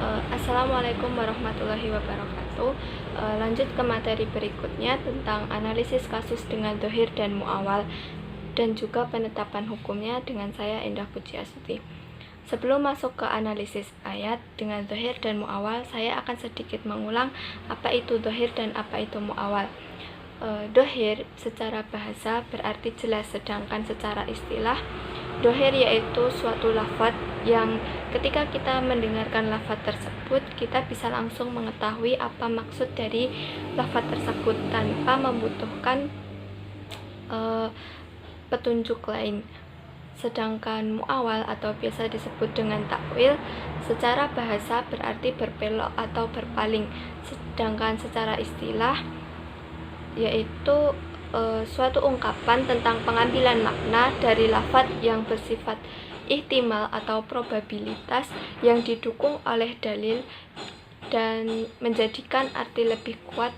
Assalamualaikum warahmatullahi wabarakatuh. Lanjut ke materi berikutnya tentang analisis kasus dengan dhohir dan mu'awal dan juga penetapan hukumnya dengan saya Endah Pujiastuti. Sebelum masuk ke analisis ayat dengan dhohir dan mu'awal, saya akan sedikit mengulang apa itu dhohir dan apa itu mu'awal. Dhohir secara bahasa berarti jelas, sedangkan secara istilah dhohir yaitu suatu lafadz yang ketika kita mendengarkan lafadz tersebut, kita bisa langsung mengetahui apa maksud dari lafadz tersebut tanpa membutuhkan petunjuk lain. Sedangkan mu'awal atau biasa disebut dengan takwil secara bahasa berarti berbelok atau berpaling, sedangkan secara istilah yaitu suatu ungkapan tentang pengambilan makna dari lafadz yang bersifat ihtimal atau probabilitas yang didukung oleh dalil dan menjadikan arti lebih kuat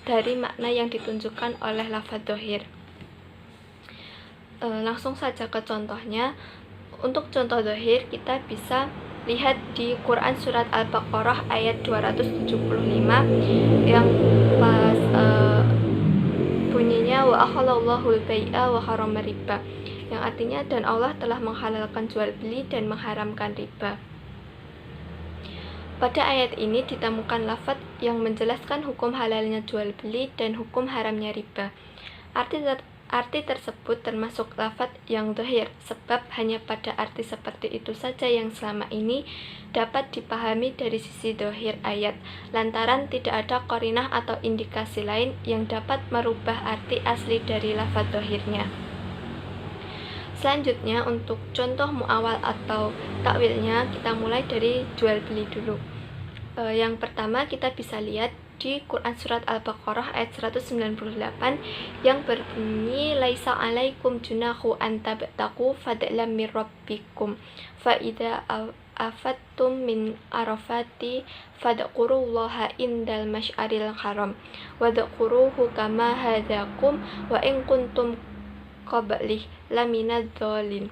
dari makna yang ditunjukkan oleh lafadz dhohir. Langsung saja ke contohnya. Untuk contoh dhohir kita bisa lihat di Quran surat Al-Baqarah ayat 275 yang pas bunyinya wa ahallallahu al-bai'a wa harrama riba, yang artinya dan Allah telah menghalalkan jual beli dan mengharamkan riba. Pada ayat ini ditemukan lafadz yang menjelaskan hukum halalnya jual beli dan hukum haramnya riba. Arti tersebut termasuk lafadz yang dhohir, sebab hanya pada arti seperti itu saja yang selama ini dapat dipahami dari sisi dhohir ayat, lantaran tidak ada qarinah atau indikasi lain yang dapat merubah arti asli dari lafadz dhohirnya. Selanjutnya, untuk contoh mu'awal atau takwilnya, kita mulai dari jual beli dulu. Yang pertama kita bisa lihat di Quran surat Al-Baqarah ayat 198 yang berbunyi laisa alaikum junahu an tabtaqu fadlan min rabbikum fa idza afattum min arafati fadqurullaha indal masy'aril haram wadquruhu kama hadakum wa in kuntum qablih laminadz dzalin,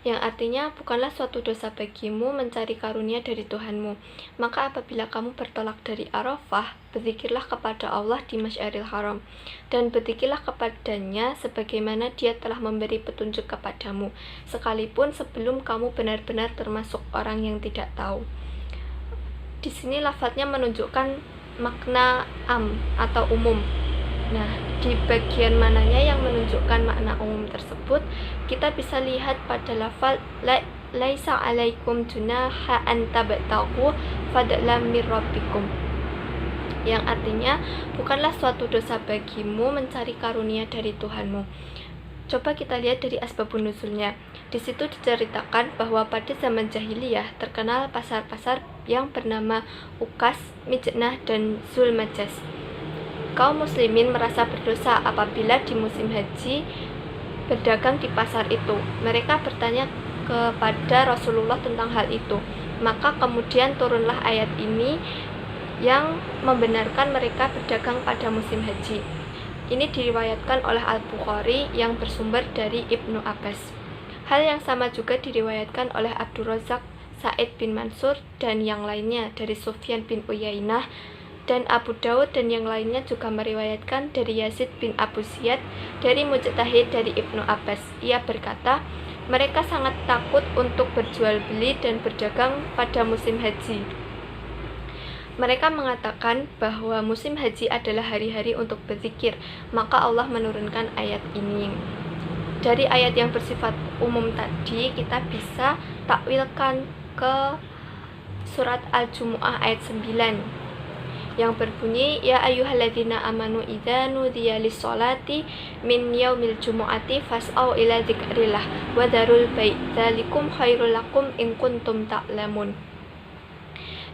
yang artinya bukanlah suatu dosa bagimu mencari karunia dari Tuhanmu. Maka apabila kamu bertolak dari Arafah, berzikirlah kepada Allah di Masy'aril Haram, dan berzikirlah kepadanya sebagaimana Dia telah memberi petunjuk kepadamu, sekalipun sebelum kamu benar-benar termasuk orang yang tidak tahu. Di sini lafadznya menunjukkan makna am atau umum. Nah, di bagian mananya yang menunjukkan makna umum tersebut, kita bisa lihat pada lafaz laisa alaikum junaha an tabtaqu fadlan min rabbikum, yang artinya bukanlah suatu dosa bagimu mencari karunia dari Tuhanmu. Coba kita lihat dari asbabun nuzulnya. Di situ diceritakan bahwa pada zaman jahiliyah terkenal pasar-pasar yang bernama Ukas, Mijnah, dan Zulmajas. Kaum muslimin merasa berdosa apabila di musim haji berdagang di pasar itu. Mereka bertanya kepada Rasulullah tentang hal itu. Maka kemudian turunlah ayat ini yang membenarkan mereka berdagang pada musim haji. Ini diriwayatkan oleh Al-Bukhari yang bersumber dari Ibnu Abbas. Hal yang sama juga diriwayatkan oleh Abdul Razak, Sa'id bin Mansur, dan yang lainnya dari Sufyan bin Uyainah, dan Abu Daud dan yang lainnya juga meriwayatkan dari Yazid bin Abu Ziyad dari Mujtahid dari Ibnu Abbas. Ia berkata, mereka sangat takut untuk berjual beli dan berdagang pada musim haji. Mereka mengatakan bahwa musim haji adalah hari-hari untuk berzikir, maka Allah menurunkan ayat ini. Dari ayat yang bersifat umum tadi, kita bisa takwilkan ke surat Al-Jumu'ah ayat 9 yang berbunyi ya ayyuhalladzina amanu idza nudiya lis-sholati min yaumil jumu'ati fas'au ila dzikrillah wa dzarul bai' dzalikum khairul lakum in kuntum ta'lamun,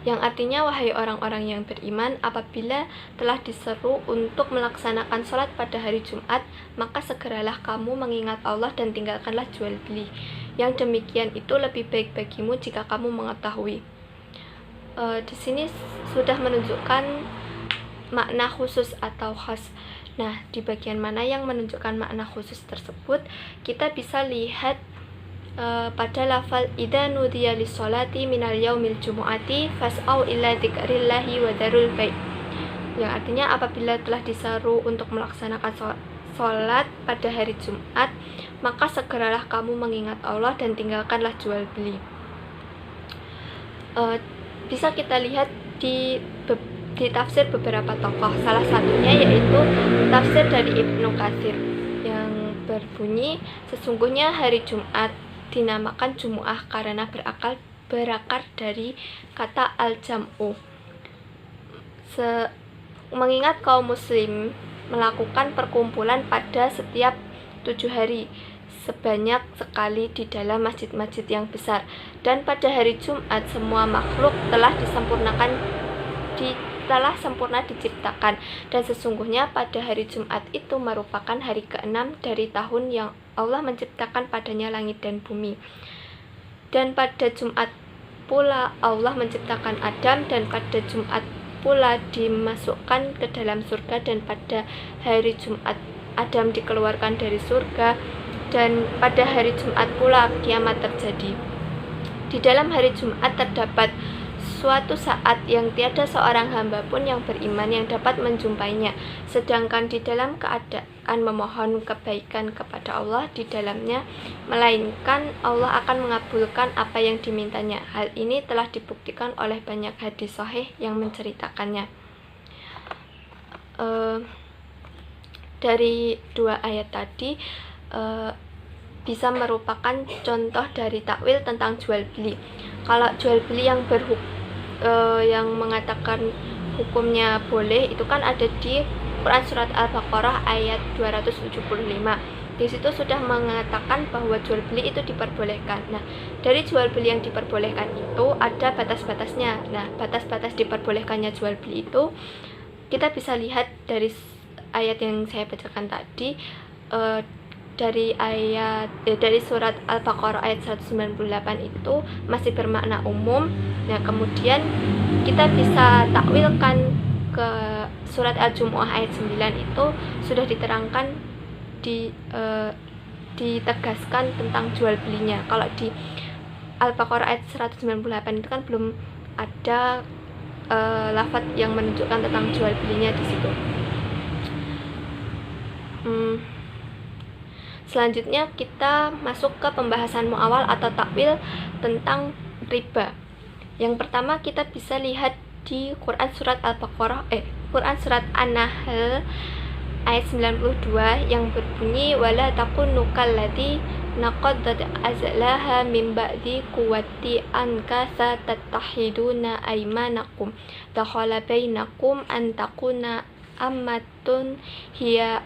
yang artinya wahai orang-orang yang beriman, apabila telah diseru untuk melaksanakan sholat pada hari Jumat, maka segeralah kamu mengingat Allah dan tinggalkanlah jual beli. Yang demikian itu lebih baik bagimu jika kamu mengetahui. Di sini sudah menunjukkan makna khusus atau khas. Nah, di bagian mana yang menunjukkan makna khusus tersebut, kita bisa lihat pada lafal idza nudiya lis-sholati minal yaumil jumu'ati fas'au ila dzikrillahi wa darul bai', yang artinya apabila telah diseru untuk melaksanakan sholat pada hari Jumat, maka segeralah kamu mengingat Allah dan tinggalkanlah jual beli. Bisa kita lihat di tafsir beberapa tokoh, salah satunya yaitu tafsir dari Ibnu Katsir yang berbunyi, sesungguhnya hari Jumat dinamakan Jumu'ah karena berakar dari kata al-jam'u, mengingat kaum muslim melakukan perkumpulan pada setiap 7 hari sebanyak sekali di dalam masjid-masjid yang besar, dan pada hari Jumat semua makhluk telah sempurna diciptakan, dan sesungguhnya pada hari Jumat itu merupakan hari ke-6 dari tahun yang Allah menciptakan padanya langit dan bumi. Dan pada Jumat pula Allah menciptakan Adam, dan pada Jumat pula dimasukkan ke dalam surga, dan pada hari Jumat Adam dikeluarkan dari surga, dan pada hari Jumat pula kiamat terjadi. Di dalam hari Jumat terdapat suatu saat yang tiada seorang hamba pun yang beriman yang dapat menjumpainya, sedangkan di dalam keadaan memohon kebaikan kepada Allah di dalamnya, melainkan Allah akan mengabulkan apa yang dimintanya. Hal ini telah dibuktikan oleh banyak hadis sahih yang menceritakannya. Dari dua ayat tadi bisa merupakan contoh dari takwil tentang jual beli. Kalau jual beli yang mengatakan hukumnya boleh itu kan ada di Quran surat Al-Baqarah ayat 275. Di situ sudah mengatakan bahwa jual beli itu diperbolehkan. Nah, dari jual beli yang diperbolehkan itu ada batas-batasnya. Nah, batas-batas diperbolehkannya jual beli itu kita bisa lihat dari ayat yang saya bacakan tadi, dari surat Al-Baqarah ayat 198 itu masih bermakna umum. Nah, kemudian kita bisa takwilkan ke surat Al-Jumu'ah ayat 9 itu sudah diterangkan ditegaskan tentang jual belinya. Kalau di Al-Baqarah ayat 198 itu kan belum ada lafaz yang menunjukkan tentang jual belinya di situ. Selanjutnya kita masuk ke pembahasan muawal atau takwil tentang riba. Yang pertama kita bisa lihat di Quran surat Quran surat An-Nahl ayat 92 yang berbunyi wala takunu kallati naqadat azlaha min ba'di quwwati ankasa tattahiduna aymanakum dakhala bainakum an takuna ammatun hiya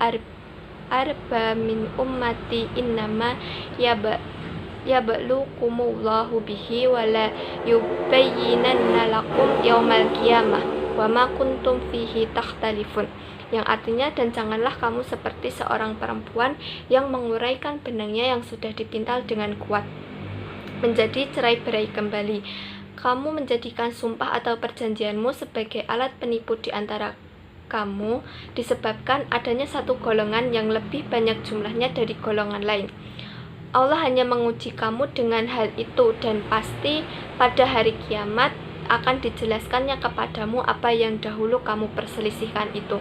arba min ummati innama yablukumullahu bihi wala yubayyinanna lakum yaumal qiyamah wa ma kuntum fihi takhtalifun, yang artinya dan janganlah kamu seperti seorang perempuan yang menguraikan benangnya yang sudah dipintal dengan kuat menjadi cerai-berai kembali. Kamu menjadikan sumpah atau perjanjianmu sebagai alat penipu di antara kamu disebabkan adanya satu golongan yang lebih banyak jumlahnya dari golongan lain. Allah hanya menguji kamu dengan hal itu, dan pasti pada hari kiamat akan dijelaskannya kepadamu apa yang dahulu kamu perselisihkan itu.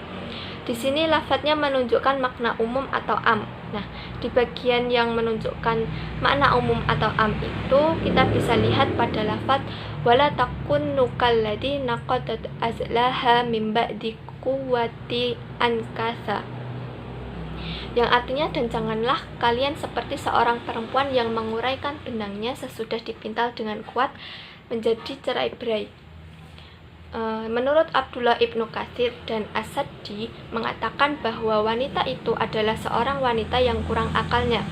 Di sini lafadznya menunjukkan makna umum atau am. Nah, di bagian yang menunjukkan makna umum atau am itu kita bisa lihat pada lafadz wala takunu kalladzi naqadat azlaha min ba'di quwwati ankasa, yang artinya dan janganlah kalian seperti seorang perempuan yang menguraikan benangnya sesudah dipintal dengan kuat menjadi cerai-berai. Menurut Abdullah Ibnu Katsir dan As-Saddi mengatakan bahwa wanita itu adalah seorang wanita yang kurang akalnya.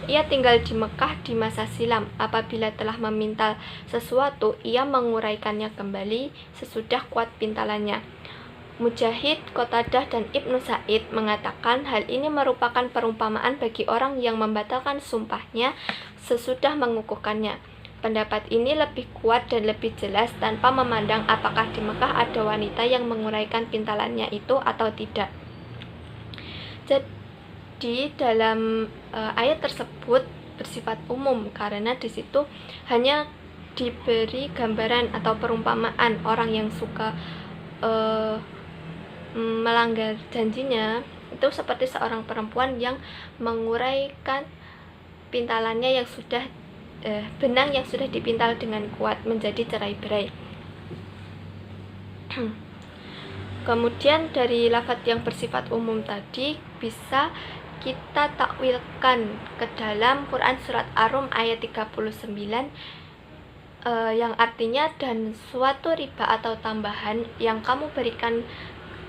Ia tinggal di Mekah di masa silam. Apabila telah memintal sesuatu, ia menguraikannya kembali sesudah kuat pintalannya. Mujahid, Qatadah, dan Ibnu Sa'id mengatakan hal ini merupakan perumpamaan bagi orang yang membatalkan sumpahnya sesudah mengukuhkannya. Pendapat ini lebih kuat dan lebih jelas tanpa memandang apakah di Mekah ada wanita yang menguraikan pintalannya itu atau tidak. Jadi dalam ayat tersebut bersifat umum karena di situ hanya diberi gambaran atau perumpamaan orang yang suka melanggar janjinya itu seperti seorang perempuan yang menguraikan pintalannya yang sudah benang yang sudah dipintal dengan kuat menjadi cerai-berai. Kemudian dari lafaz yang bersifat umum tadi bisa kita takwilkan ke dalam Quran surat Ar-Rum ayat 39 yang artinya, dan suatu riba atau tambahan yang kamu berikan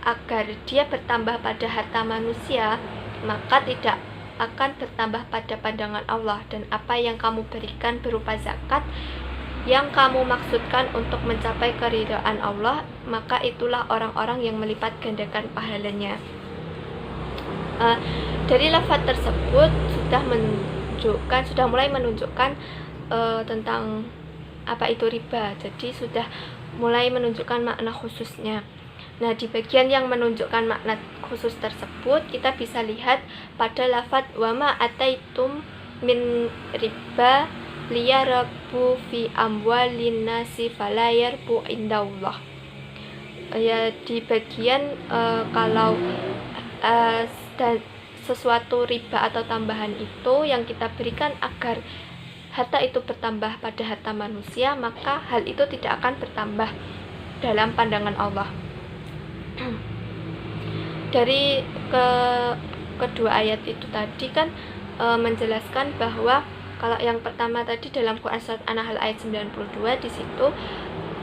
agar dia bertambah pada harta manusia, maka tidak akan bertambah pada pandangan Allah, dan apa yang kamu berikan berupa zakat yang kamu maksudkan untuk mencapai keridhaan Allah, maka itulah orang-orang yang melipat gandakan pahalanya. Dari lafaz tersebut sudah mulai menunjukkan tentang apa itu riba, jadi sudah mulai menunjukkan makna khususnya. Nah, di bagian yang menunjukkan makna khusus tersebut kita bisa lihat pada lafaz wama ataitum min riba liyarbu fi amwalin nasi falayarbu indallah. Ya, di bagian kalau dan sesuatu riba atau tambahan itu yang kita berikan agar harta itu bertambah pada harta manusia, maka hal itu tidak akan bertambah dalam pandangan Allah. Dari kedua ayat itu tadi kan menjelaskan bahwa kalau yang pertama tadi dalam Quran surat An-Nahl ayat 92 di situ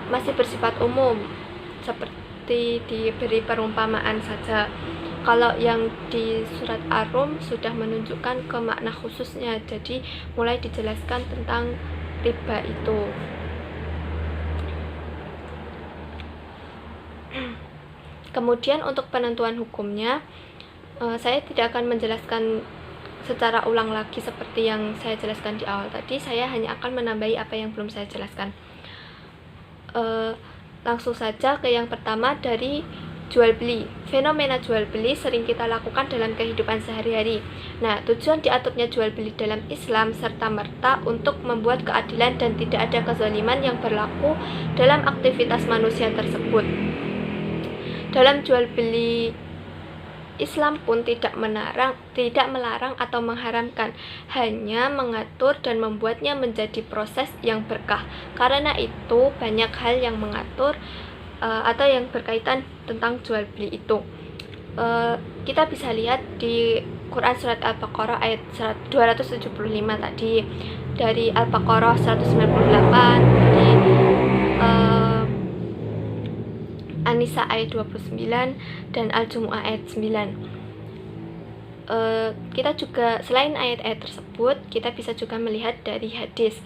masih bersifat umum seperti diberi perumpamaan saja. Kalau yang di surat Ar-Rum sudah menunjukkan ke makna khususnya, jadi mulai dijelaskan tentang riba itu. Kemudian untuk penentuan hukumnya, saya tidak akan menjelaskan secara ulang lagi seperti yang saya jelaskan di awal tadi. Saya hanya akan menambahi apa yang belum saya jelaskan. Langsung saja ke yang pertama dari jual beli. Fenomena jual beli sering kita lakukan dalam kehidupan sehari-hari. Nah, tujuan diaturnya jual beli dalam Islam serta-merta untuk membuat keadilan dan tidak ada kezaliman yang berlaku dalam aktivitas manusia tersebut. Dalam jual beli, Islam pun tidak melarang atau mengharamkan, hanya mengatur dan membuatnya menjadi proses yang berkah. Karena itu banyak hal yang mengatur atau yang berkaitan tentang jual beli itu. Kita bisa lihat di Quran surat Al-Baqarah ayat 275 tadi, dari Al-Baqarah 198, dari An-Nisa ayat 29 dan Al-Jumu'ah ayat 9. Kita juga selain ayat-ayat tersebut, kita bisa juga melihat dari hadis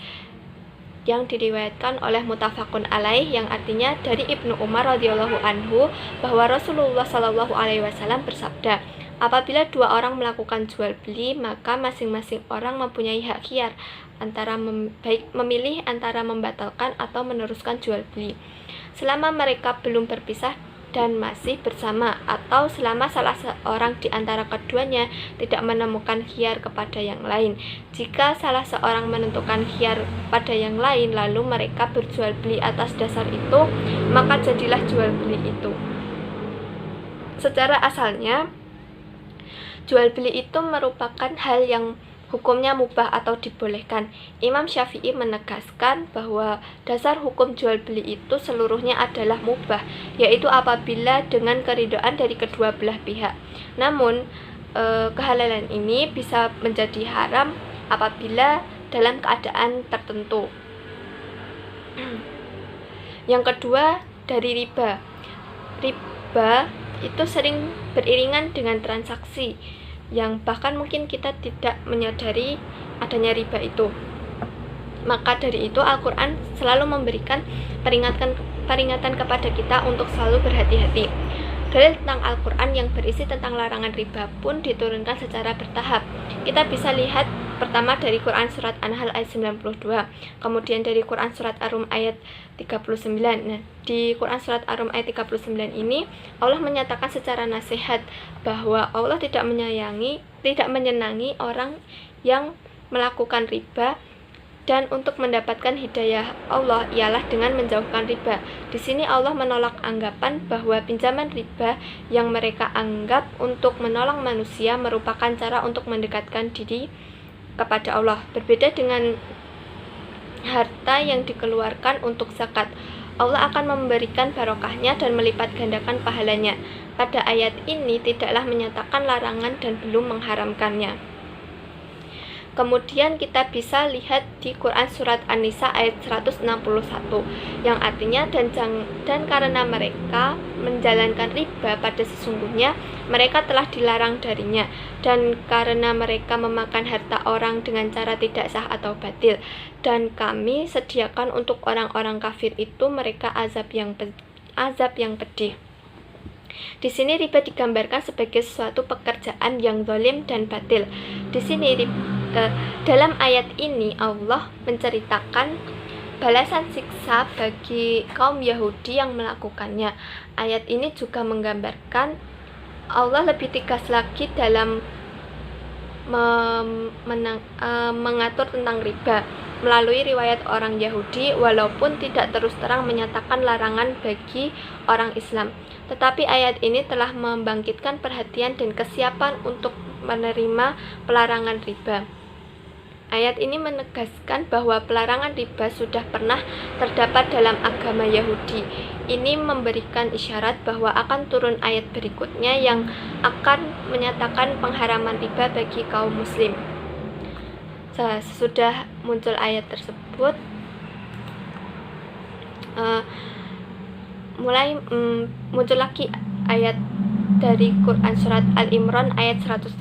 yang diriwayatkan oleh Muttafaqun alaih, yang artinya dari Ibnu Umar radhiyallahu anhu bahwa Rasulullah shallallahu alaihi wasallam bersabda, apabila dua orang melakukan jual beli, maka masing-masing orang mempunyai hak khiyar antara baik memilih antara membatalkan atau meneruskan jual beli selama mereka belum berpisah dan masih bersama, atau selama salah seorang di antara keduanya tidak menemukan khiyar kepada yang lain. Jika salah seorang menentukan khiyar pada yang lain lalu mereka berjual beli atas dasar itu, maka jadilah jual beli itu. Secara asalnya, jual beli itu merupakan hal yang hukumnya mubah atau dibolehkan. Imam Syafi'i menegaskan bahwa dasar hukum jual beli itu seluruhnya adalah mubah, yaitu apabila dengan keridhaan dari kedua belah pihak. Namun, kehalalan ini bisa menjadi haram apabila dalam keadaan tertentu. Yang kedua, dari riba. Riba itu sering beriringan dengan transaksi yang bahkan mungkin kita tidak menyadari adanya riba itu. Maka dari itu Al-Quran selalu memberikan peringatan kepada kita untuk selalu berhati-hati. Dalil tentang Al-Quran yang berisi tentang larangan riba pun diturunkan secara bertahap. Kita bisa lihat pertama dari Quran surat An-Nahl ayat 92, kemudian dari Quran surat Ar-Rum ayat 39. Nah, di Quran surat Ar-Rum ayat 39 ini Allah menyatakan secara nasihat bahwa Allah tidak menyenangi orang yang melakukan riba dan untuk mendapatkan hidayah Allah ialah dengan menjauhkan riba. Di sini Allah menolak anggapan bahwa pinjaman riba yang mereka anggap untuk menolong manusia merupakan cara untuk mendekatkan diri kepada Allah. Berbeda dengan harta yang dikeluarkan untuk zakat, Allah akan memberikan barokahnya dan melipat gandakan pahalanya. Pada ayat ini tidaklah menyatakan larangan dan belum mengharamkannya. Kemudian kita bisa lihat di Quran Surat An-Nisa ayat 161 yang artinya dan karena mereka menjalankan riba pada sesungguhnya mereka telah dilarang darinya, dan karena mereka memakan harta orang dengan cara tidak sah atau batil, dan kami sediakan untuk orang-orang kafir itu mereka azab yang pedih. Di sini riba digambarkan sebagai suatu pekerjaan yang zalim dan batil. Di sini dalam ayat ini Allah menceritakan balasan siksa bagi kaum Yahudi yang melakukannya. Ayat ini juga menggambarkan Allah lebih tegas lagi dalam mengatur tentang riba melalui riwayat orang Yahudi, walaupun tidak terus terang menyatakan larangan bagi orang Islam. Tetapi ayat ini telah membangkitkan perhatian dan kesiapan untuk menerima pelarangan riba. Ayat ini menegaskan bahwa pelarangan riba sudah pernah terdapat dalam agama Yahudi. Ini memberikan isyarat bahwa akan turun ayat berikutnya yang akan menyatakan pengharaman riba bagi kaum muslim. Sesudah muncul ayat tersebut, mulai muncul lagi ayat dari Quran Surat Al-Imran ayat 130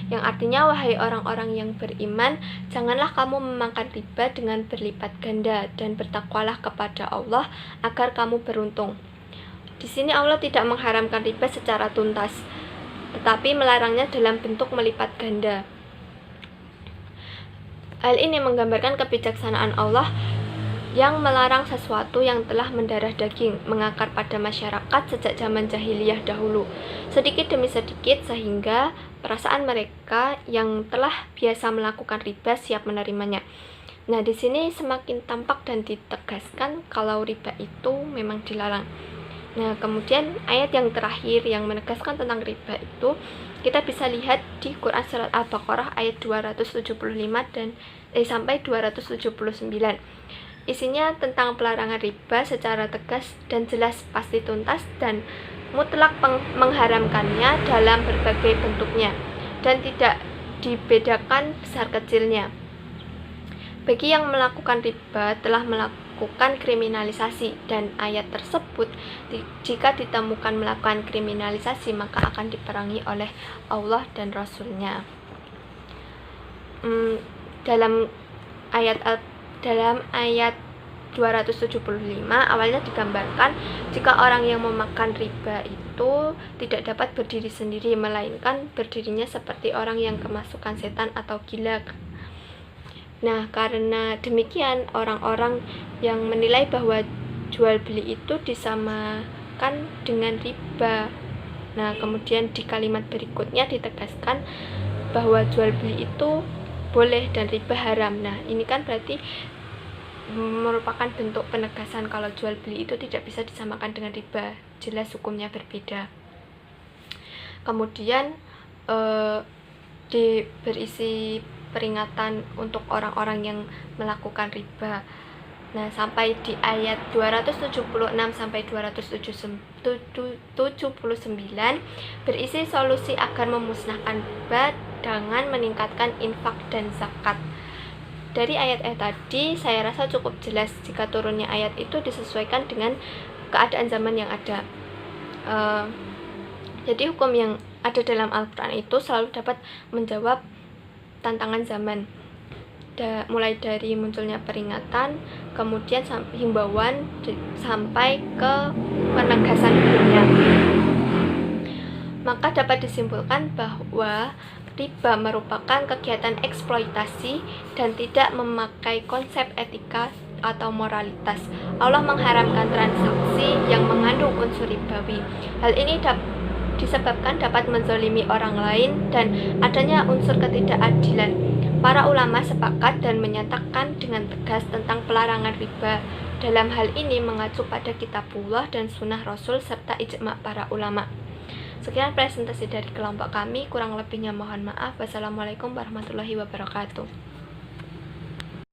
yang artinya, wahai orang-orang yang beriman, janganlah kamu memakan riba dengan berlipat ganda dan bertakwalah kepada Allah agar kamu beruntung. Di sini Allah tidak mengharamkan riba secara tuntas, tetapi melarangnya dalam bentuk melipat ganda. Hal ini menggambarkan kebijaksanaan Allah yang melarang sesuatu yang telah mendarah daging, mengakar pada masyarakat sejak zaman jahiliyah dahulu, sedikit demi sedikit, sehingga perasaan mereka yang telah biasa melakukan riba siap menerimanya. Nah, di sini semakin tampak dan ditegaskan kalau riba itu memang dilarang. Nah, kemudian ayat yang terakhir yang menegaskan tentang riba itu kita bisa lihat di Quran Surat Al-Baqarah ayat 275 sampai 279. Isinya tentang pelarangan riba secara tegas dan jelas, pasti tuntas dan mutlak mengharamkannya dalam berbagai bentuknya dan tidak dibedakan besar kecilnya. Bagi yang melakukan riba telah melakukan kriminalisasi, dan ayat tersebut jika ditemukan melakukan kriminalisasi maka akan diperangi oleh Allah dan Rasul-Nya. Dalam ayat 275 awalnya digambarkan jika orang yang memakan riba itu tidak dapat berdiri sendiri, melainkan berdirinya seperti orang yang kemasukan setan atau gila. Nah, karena demikian orang-orang yang menilai bahwa jual beli itu disamakan dengan riba. Nah, kemudian di kalimat berikutnya ditegaskan bahwa jual beli itu boleh dan riba haram. Nah, ini kan berarti merupakan bentuk penegasan kalau jual beli itu tidak bisa disamakan dengan riba, jelas hukumnya berbeda. Kemudian berisi peringatan untuk orang-orang yang melakukan riba. Nah, sampai di ayat 276 sampai 279 berisi solusi agar memusnahkan riba dengan meningkatkan infak dan zakat. Dari ayat-ayat tadi saya rasa cukup jelas jika turunnya ayat itu disesuaikan dengan keadaan zaman yang ada. Jadi hukum yang ada dalam Al-Quran itu selalu dapat menjawab tantangan zaman, mulai dari munculnya peringatan, kemudian himbauan, sampai ke penegasan hukumnya. Maka dapat disimpulkan bahwa riba merupakan kegiatan eksploitasi dan tidak memakai konsep etika atau moralitas. Allah mengharamkan transaksi yang mengandung unsur ribawi. Hal ini disebabkan dapat menzalimi orang lain dan adanya unsur ketidakadilan. Para ulama sepakat dan menyatakan dengan tegas tentang pelarangan riba. Dalam hal ini mengacu pada kitabullah dan sunnah Rasul serta ijma' para ulama. Sekian presentasi dari kelompok kami, kurang lebihnya mohon maaf. Wassalamualaikum warahmatullahi wabarakatuh.